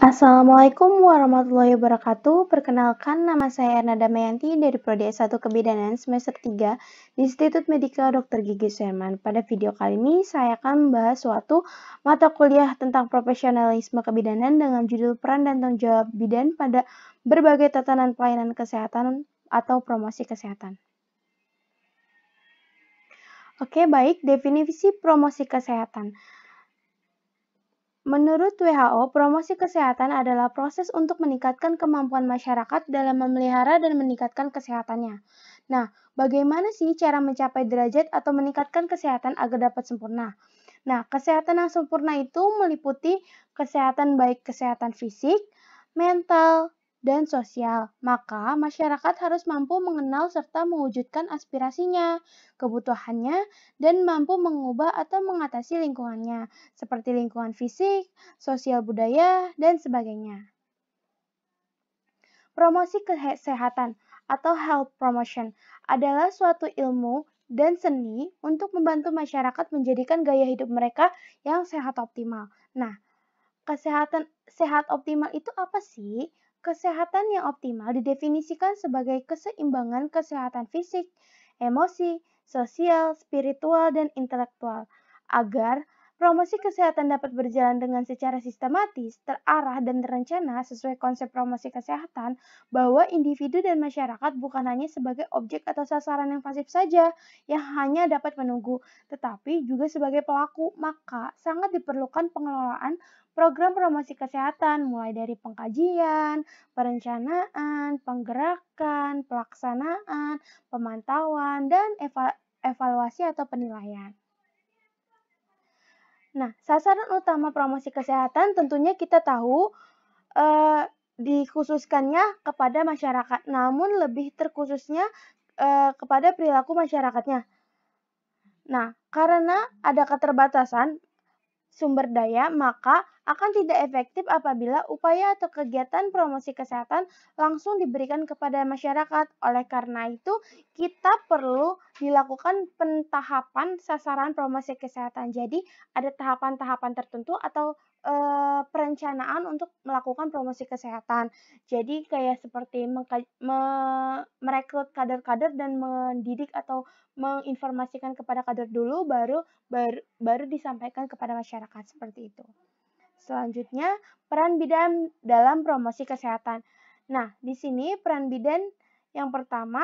Assalamualaikum warahmatullahi wabarakatuh. Perkenalkan, nama saya Erna Damayanti dari Prodi S1 Kebidanan semester 3 di Institut Medika Dr. Gigi Suherman. Pada video kali ini, saya akan membahas suatu mata kuliah tentang profesionalisme kebidanan dengan judul Peran dan Tanggung Jawab Bidan pada berbagai tatanan pelayanan kesehatan atau promosi kesehatan. Oke, baik. Definisi promosi kesehatan. Menurut WHO, promosi kesehatan adalah proses untuk meningkatkan kemampuan masyarakat dalam memelihara dan meningkatkan kesehatannya. Nah, bagaimana sih cara mencapai derajat atau meningkatkan kesehatan agar dapat sempurna? Nah, kesehatan yang sempurna itu meliputi kesehatan baik kesehatan fisik, mental, dan sosial. Maka, masyarakat harus mampu mengenal serta mewujudkan aspirasinya, kebutuhannya, dan mampu mengubah atau mengatasi lingkungannya, seperti lingkungan fisik, sosial budaya, dan sebagainya. Promosi kesehatan atau health promotion adalah suatu ilmu dan seni untuk membantu masyarakat menjadikan gaya hidup mereka yang sehat optimal. Nah, kesehatan sehat optimal itu apa sih? Kesehatan yang optimal didefinisikan sebagai keseimbangan kesehatan fisik, emosi, sosial, spiritual, dan intelektual. Agar promosi kesehatan dapat berjalan dengan secara sistematis, terarah, dan terencana sesuai konsep promosi kesehatan, bahwa individu dan masyarakat bukan hanya sebagai objek atau sasaran yang pasif saja, yang hanya dapat menunggu, tetapi juga sebagai pelaku. Maka sangat diperlukan pengelolaan program promosi kesehatan mulai dari pengkajian, perencanaan, penggerakan, pelaksanaan, pemantauan, dan evaluasi atau penilaian. Nah, sasaran utama promosi kesehatan tentunya kita tahu dikhususkannya kepada masyarakat, namun lebih terkhususnya kepada perilaku masyarakatnya. Nah, karena ada keterbatasan sumber daya, maka akan tidak efektif apabila upaya atau kegiatan promosi kesehatan langsung diberikan kepada masyarakat. Oleh karena itu, kita perlu dilakukan pentahapan sasaran promosi kesehatan. Jadi, ada tahapan-tahapan tertentu atau perencanaan untuk melakukan promosi kesehatan. Jadi, kayak seperti merekrut kader-kader dan mendidik atau menginformasikan kepada kader dulu, baru disampaikan kepada masyarakat, seperti itu. Selanjutnya, peran bidan dalam promosi kesehatan. Nah, di sini peran bidan yang pertama,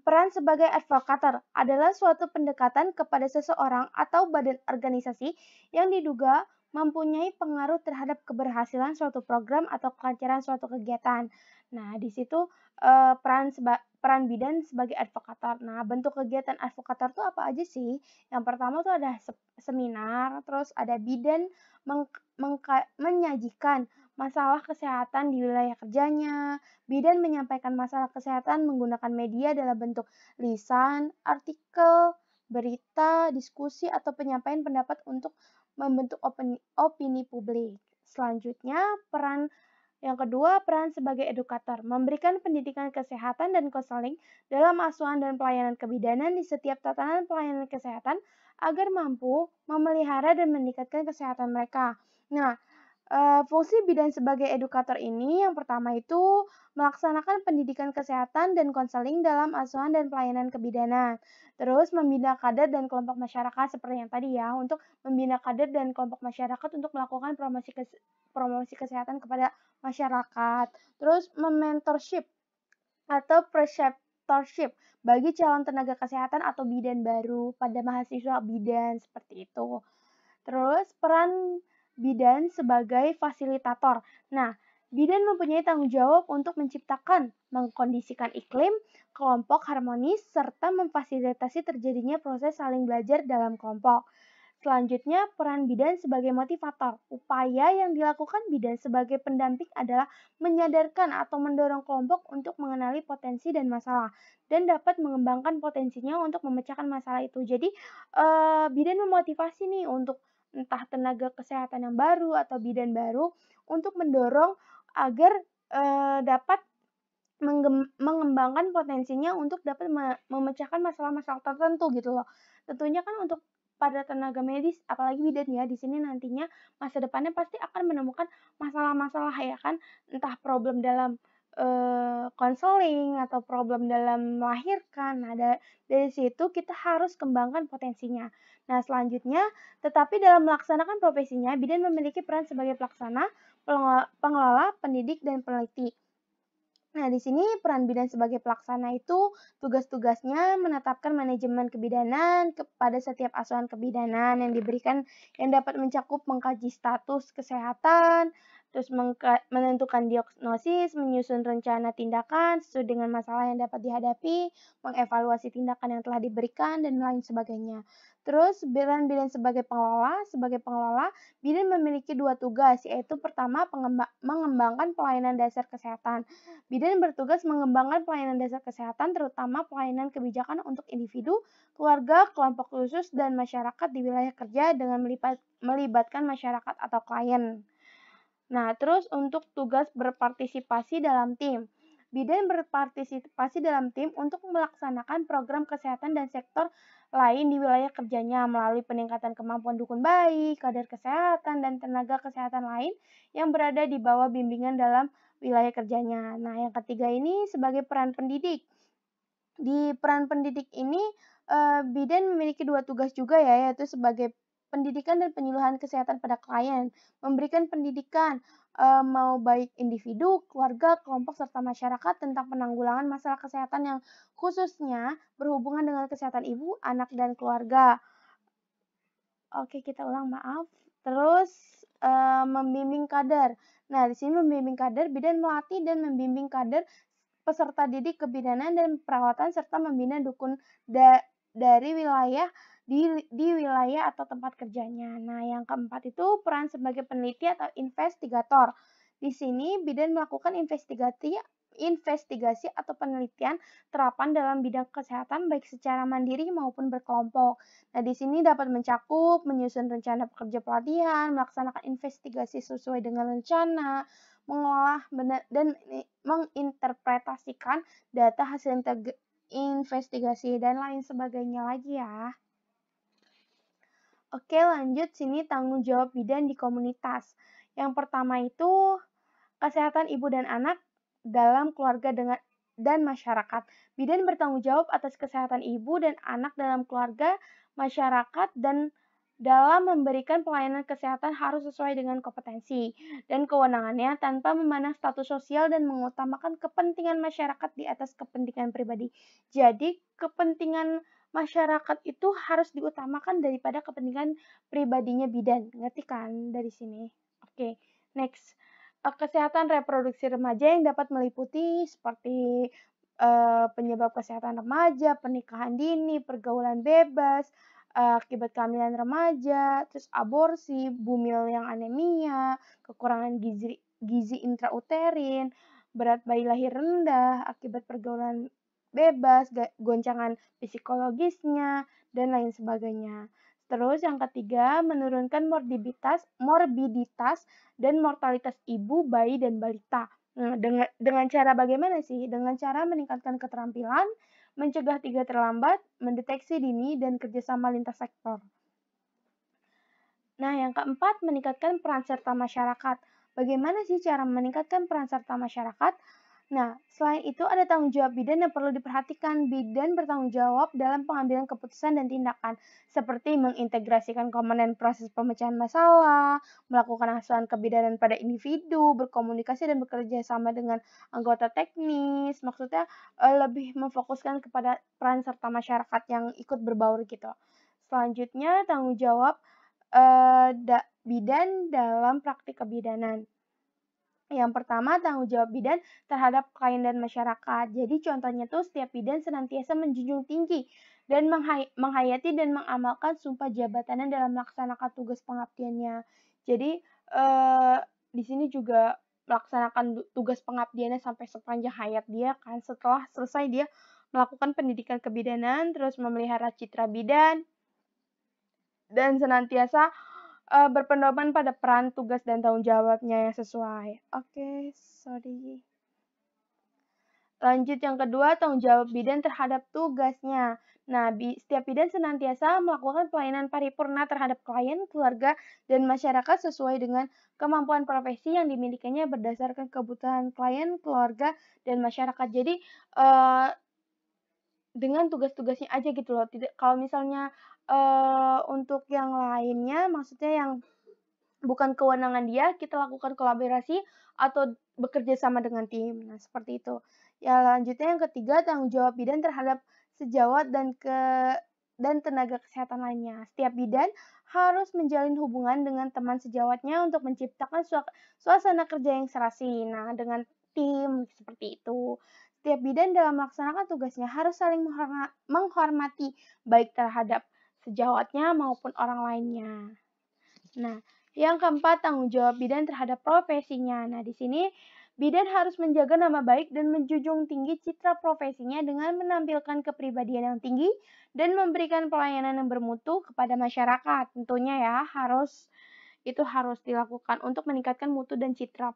peran sebagai advokator adalah suatu pendekatan kepada seseorang atau badan organisasi yang diduga mempunyai pengaruh terhadap keberhasilan suatu program atau kelancaran suatu kegiatan. Nah, di situ peran bidan sebagai advokator. Nah, bentuk kegiatan advokator itu apa aja sih? Yang pertama tuh ada seminar, terus ada bidan menyajikan masalah kesehatan di wilayah kerjanya. Bidan menyampaikan masalah kesehatan menggunakan media dalam bentuk lisan, artikel, berita, diskusi, atau penyampaian pendapat untuk membentuk opini publik. Selanjutnya, peran yang kedua, peran sebagai edukator, memberikan pendidikan kesehatan dan konseling dalam asuhan dan pelayanan kebidanan di setiap tatanan pelayanan kesehatan agar mampu memelihara dan meningkatkan kesehatan mereka. Nah, fungsi bidan sebagai edukator ini yang pertama itu melaksanakan pendidikan kesehatan dan konseling dalam asuhan dan pelayanan kebidanan. Terus membina kader dan kelompok masyarakat seperti yang tadi ya, untuk membina kader dan kelompok masyarakat untuk melakukan promosi kesehatan kepada masyarakat. Terus mementorship atau preceptorship bagi calon tenaga kesehatan atau bidan baru pada mahasiswa bidan, seperti itu. Terus peran bidan sebagai fasilitator. Nah, bidan mempunyai tanggung jawab untuk menciptakan, mengkondisikan iklim, kelompok harmonis, serta memfasilitasi terjadinya proses saling belajar dalam kelompok. Selanjutnya, peran bidan sebagai motivator. Upaya yang dilakukan bidan sebagai pendamping adalah menyadarkan atau mendorong kelompok untuk mengenali potensi dan masalah dan dapat mengembangkan potensinya untuk memecahkan masalah itu. Jadi, bidan memotivasi nih untuk entah tenaga kesehatan yang baru atau bidan baru untuk mendorong agar dapat mengembangkan potensinya untuk dapat memecahkan masalah-masalah tertentu gitu loh. Tentunya kan untuk pada tenaga medis, apalagi bidan ya, di sini nantinya masa depannya pasti akan menemukan masalah-masalah ya kan, entah problem dalam konseling atau problem dalam melahirkan. Nah, dari situ kita harus kembangkan potensinya. Nah, selanjutnya, tetapi dalam melaksanakan profesinya, bidan memiliki peran sebagai pelaksana, pengelola, pendidik, dan peneliti. Nah, di sini peran bidan sebagai pelaksana itu tugas-tugasnya menetapkan manajemen kebidanan kepada setiap asuhan kebidanan yang diberikan yang dapat mencakup mengkaji status kesehatan, terus menentukan diagnosis, menyusun rencana tindakan sesuai dengan masalah yang dapat dihadapi, mengevaluasi tindakan yang telah diberikan, dan lain sebagainya. Terus peran bidan sebagai pengelola, bidan memiliki dua tugas, yaitu pertama mengembangkan pelayanan dasar kesehatan. Bidan bertugas mengembangkan pelayanan dasar kesehatan, terutama pelayanan kebijakan untuk individu, keluarga, kelompok khusus, dan masyarakat di wilayah kerja dengan melibatkan masyarakat atau klien. Nah, terus untuk tugas berpartisipasi dalam tim. Bidan berpartisipasi dalam tim untuk melaksanakan program kesehatan dan sektor lain di wilayah kerjanya melalui peningkatan kemampuan dukun bayi, kader kesehatan, dan tenaga kesehatan lain yang berada di bawah bimbingan dalam wilayah kerjanya. Nah, yang ketiga ini sebagai peran pendidik. Di peran pendidik ini, bidan memiliki dua tugas juga ya, yaitu sebagai pendidikan dan penyuluhan kesehatan pada klien, memberikan pendidikan mau baik individu, keluarga, kelompok, serta masyarakat tentang penanggulangan masalah kesehatan yang khususnya berhubungan dengan kesehatan ibu, anak, dan keluarga. Oke, kita ulang, maaf. Terus membimbing kader. Nah, di sini membimbing kader, bidan melatih dan membimbing kader peserta didik kebidanan dan perawatan serta membina dukun dari wilayah di wilayah atau tempat kerjanya. Nah, yang keempat itu peran sebagai peneliti atau investigator. Di sini bidan melakukan investigasi atau penelitian terapan dalam bidang kesehatan baik secara mandiri maupun berkelompok. Nah, di sini dapat mencakup menyusun rencana pekerja pelatihan, melaksanakan investigasi sesuai dengan rencana, mengolah dan menginterpretasikan data hasil investigasi dan lain sebagainya lagi ya. Oke, lanjut sini tanggung jawab bidan di komunitas. Yang pertama itu kesehatan ibu dan anak dalam keluarga dan masyarakat. Bidan bertanggung jawab atas kesehatan ibu dan anak dalam keluarga, masyarakat, dan dalam memberikan pelayanan kesehatan harus sesuai dengan kompetensi dan kewenangannya tanpa memandang status sosial dan mengutamakan kepentingan masyarakat di atas kepentingan pribadi. Jadi, kepentingan masyarakat itu harus diutamakan daripada kepentingan pribadinya bidan. Ngerti kan dari sini? Oke, next. Kesehatan reproduksi remaja yang dapat meliputi seperti penyebab kesehatan remaja, pernikahan dini, pergaulan bebas, akibat kehamilan remaja, terus aborsi, bumil yang anemia, kekurangan gizi intrauterin, berat bayi lahir rendah, akibat pergaulan bebas, goncangan psikologisnya, dan lain sebagainya. Terus yang ketiga, menurunkan morbiditas dan mortalitas ibu, bayi, dan balita. Nah, dengan cara bagaimana sih? Dengan cara meningkatkan keterampilan, mencegah tiga terlambat, mendeteksi dini, dan kerjasama lintas sektor. Nah, yang keempat, meningkatkan peran serta masyarakat. Bagaimana sih cara meningkatkan peran serta masyarakat? Nah, selain itu ada tanggung jawab bidan yang perlu diperhatikan. Bidan bertanggung jawab dalam pengambilan keputusan dan tindakan, seperti mengintegrasikan komponen proses pemecahan masalah, melakukan asuhan kebidanan pada individu, berkomunikasi dan bekerja sama dengan anggota teknis. Maksudnya lebih memfokuskan kepada peran serta masyarakat yang ikut berbaur gitu. Selanjutnya, tanggung jawab bidan dalam praktik kebidanan. Yang pertama, tanggung jawab bidan terhadap klien dan masyarakat. Jadi contohnya tuh setiap bidan senantiasa menjunjung tinggi dan menghayati dan mengamalkan sumpah jabatannya dalam melaksanakan tugas pengabdiannya. Jadi di sini juga melaksanakan tugas pengabdiannya sampai sepanjang hayat dia kan. Setelah selesai dia melakukan pendidikan kebidanan, terus memelihara citra bidan, dan senantiasa berpedoman pada peran, tugas, dan tanggung jawabnya yang sesuai. Oke, sorry. Lanjut yang kedua, tanggung jawab bidan terhadap tugasnya. Nah, setiap bidan senantiasa melakukan pelayanan paripurna terhadap klien, keluarga, dan masyarakat sesuai dengan kemampuan profesi yang dimilikinya berdasarkan kebutuhan klien, keluarga, dan masyarakat. Jadi, dengan tugas-tugasnya aja gitu loh. Tidak, kalau misalnya untuk yang lainnya, maksudnya yang bukan kewenangan dia, kita lakukan kolaborasi atau bekerja sama dengan tim. Nah, seperti itu. Ya, lanjutnya yang ketiga, tanggung jawab bidan terhadap sejawat dan tenaga kesehatan lainnya. Setiap bidan harus menjalin hubungan dengan teman sejawatnya untuk menciptakan suasana kerja yang serasi. Nah, dengan tim seperti itu. Setiap bidan dalam melaksanakan tugasnya harus saling menghormati baik terhadap sejawatnya maupun orang lainnya. Nah, yang keempat, tanggung jawab bidan terhadap profesinya. Nah, di sini bidan harus menjaga nama baik dan menjunjung tinggi citra profesinya dengan menampilkan kepribadian yang tinggi dan memberikan pelayanan yang bermutu kepada masyarakat. Tentunya ya, itu harus dilakukan untuk meningkatkan mutu dan citra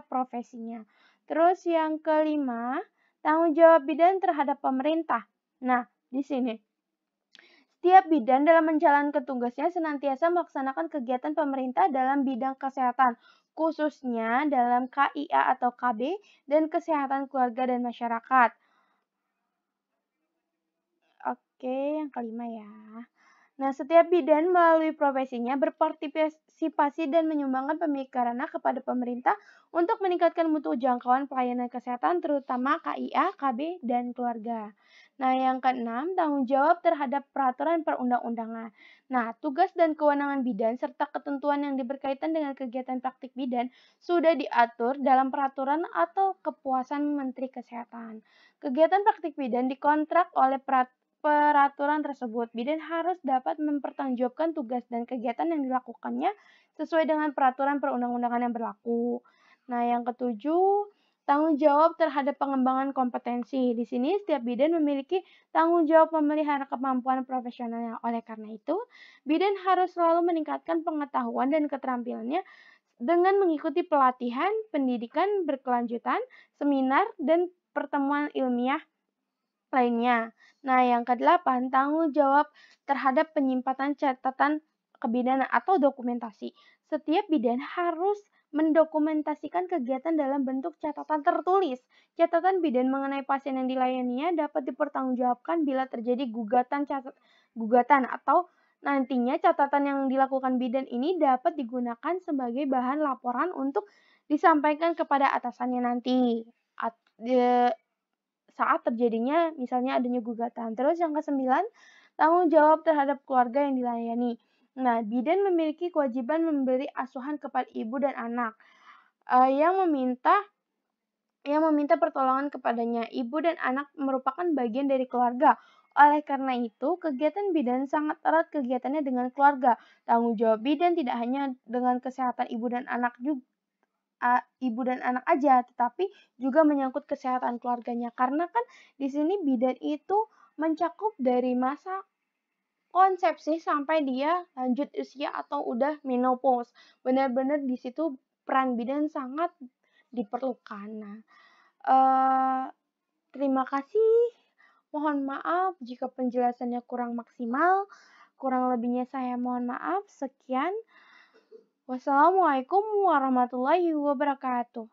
profesinya. Terus yang kelima, tanggung jawab bidan terhadap pemerintah. Nah, di sini setiap bidan dalam menjalankan tugasnya senantiasa melaksanakan kegiatan pemerintah dalam bidang kesehatan, khususnya dalam KIA atau KB dan kesehatan keluarga dan masyarakat. Oke, yang kelima ya. Nah, setiap bidan melalui profesinya berpartisipasi dan menyumbangkan pemikirannya kepada pemerintah untuk meningkatkan mutu jangkauan pelayanan kesehatan terutama KIA, KB, dan keluarga. Nah, yang keenam, tanggung jawab terhadap peraturan perundang-undangan. Nah, tugas dan kewenangan bidan serta ketentuan yang berkaitan dengan kegiatan praktik bidan sudah diatur dalam peraturan atau kepuasan Menteri Kesehatan. Kegiatan praktik bidan dikontrak oleh peraturan tersebut. Bidan harus dapat mempertanggungjawabkan tugas dan kegiatan yang dilakukannya sesuai dengan peraturan perundang-undangan yang berlaku. Nah, yang ketujuh, tanggung jawab terhadap pengembangan kompetensi. Di sini setiap bidan memiliki tanggung jawab memelihara kemampuan profesionalnya. Oleh karena itu, bidan harus selalu meningkatkan pengetahuan dan keterampilannya dengan mengikuti pelatihan, pendidikan berkelanjutan, seminar, dan pertemuan ilmiah lainnya. Nah, yang kedelapan, tanggung jawab terhadap penyimpanan catatan kebidanan atau dokumentasi. Setiap bidan harus mendokumentasikan kegiatan dalam bentuk catatan tertulis. Catatan bidan mengenai pasien yang dilayaninya dapat dipertanggungjawabkan bila terjadi gugatan atau nantinya catatan yang dilakukan bidan ini dapat digunakan sebagai bahan laporan untuk disampaikan kepada atasannya nanti saat terjadinya misalnya adanya gugatan. Terus yang kesembilan, tanggung jawab terhadap keluarga yang dilayani. Nah, bidan memiliki kewajiban memberi asuhan kepada ibu dan anak yang meminta pertolongan kepadanya. Ibu dan anak merupakan bagian dari keluarga. Oleh karena itu, kegiatan bidan sangat erat kegiatannya dengan keluarga. Tanggung jawab bidan tidak hanya dengan kesehatan ibu dan anak aja, tetapi juga menyangkut kesehatan keluarganya. Karena kan di sini bidan itu mencakup dari masa konsepsi sampai dia lanjut usia atau udah menopause. Benar-benar di situ peran bidan sangat diperlukan. Nah, terima kasih. Mohon maaf jika penjelasannya kurang maksimal. Kurang lebihnya saya mohon maaf. Sekian. Wassalamualaikum warahmatullahi wabarakatuh.